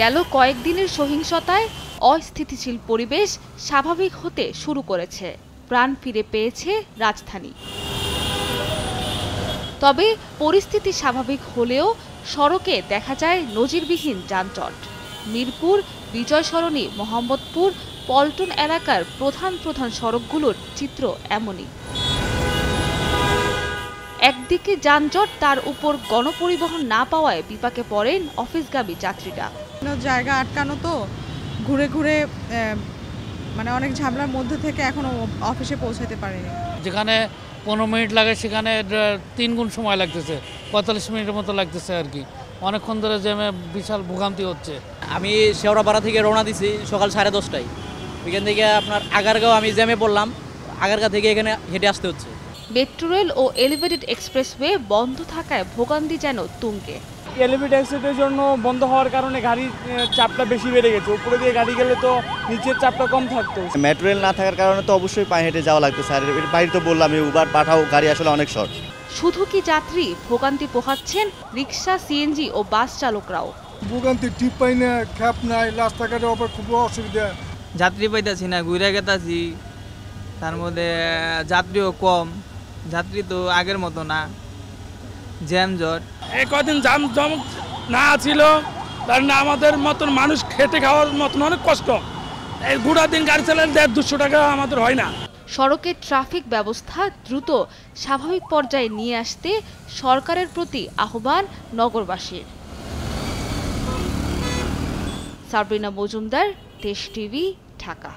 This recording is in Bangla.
গেল কয়েকদিনের সহিংসতায় অস্থিতিশীল পরিবেশ স্বাভাবিক হতে শুরু করেছে, প্রাণ ফিরে পেয়েছে রাজধানী। তবে পরিস্থিতি স্বাভাবিক হলেও সড়কে দেখা যায় নজিরবিহীন যানজট। মিরপুর, বিজয় সরণি, মোহাম্মদপুর, পল্টন এলাকার প্রধান সড়কগুলোর চিত্র এমনই। একদিকে যানজট, তার উপর গণপরিবহন না পাওয়ায় বিপাকে পড়েন অফিসগামী যাত্রীরা। জায়গা আটকানো, তো ঘুরে ঘুরে মানে অনেক ঝামেলার মধ্যে থেকে এখনো অফিসে পৌঁছাতে পারেনি। যেখানে 15 মিনিট লাগে সেখানে 3 গুণ সময় লাগতেছে, 45 মিনিটের মতো লাগতেছে আর কি। অনেকক্ষণ ধরে জ্যামে বিশাল ভোগান্তি হচ্ছে। আমি শেওড়াপাড়া থেকে রওনা দিছি সকাল 10:30টায়। এখান থেকে আপনার আগারগাঁও আমি জ্যামে পড়লাম, আগারগাঁ থেকে এখানে হেঁটে আসতে হচ্ছে। মেট্রো রেল ও এলিভেটেড এক্সপ্রেসওয়ে বন্ধ থাকায় ভোগান্তি যেন তুঙ্গে। এলিভেটেড এক্সপ্রেসের জন্য বন্ধ হওয়ার কারণে গাড়ির চাপটা বেশি বেড়ে গেছে। উপরে দিয়ে গাড়ি গেলে তো নিচের চাপটা কম থাকতো। মেট্রো রেল না থাকার কারণে তো অবশ্যই পায়ে হেঁটে যাওয়া লাগতো স্যার। এর বাইরে তো বললাম উবার পাঠাও, গাড়ি আসলে অনেক শর্ট। শুধু কি যাত্রী, ভোগান্তি পোহাচ্ছেন রিক্সা, সিএনজি ও বাস চালকরাও। ভোগান্তি ঠিক পাই না, খ্যাপ নাই, রাস্তাঘাটে আবার খুব অসুবিধা। যাত্রী পাইতাছি না, ঘুরে গেতাছি, তার মধ্যে যাত্রীও কম, যাত্রী তো আগের মতো না, জ্যামজট। এই কদিন জাম না ছিল, কারণ আমাদের মতন মানুষ খেটে খাওয়ার মতন অনেক কষ্ট। এই গোটা দিন গাড়ি চালালে 150-200 টাকা আমাদের হয় না। সড়কের ট্রাফিক ব্যবস্থা দ্রুত স্বাভাবিক পর্যায়ে নিয়ে আসতে সরকারের প্রতি আহ্বান নগরবাসীর। সাবরিনা মজুমদার, দেশ টিভি, ঢাকা।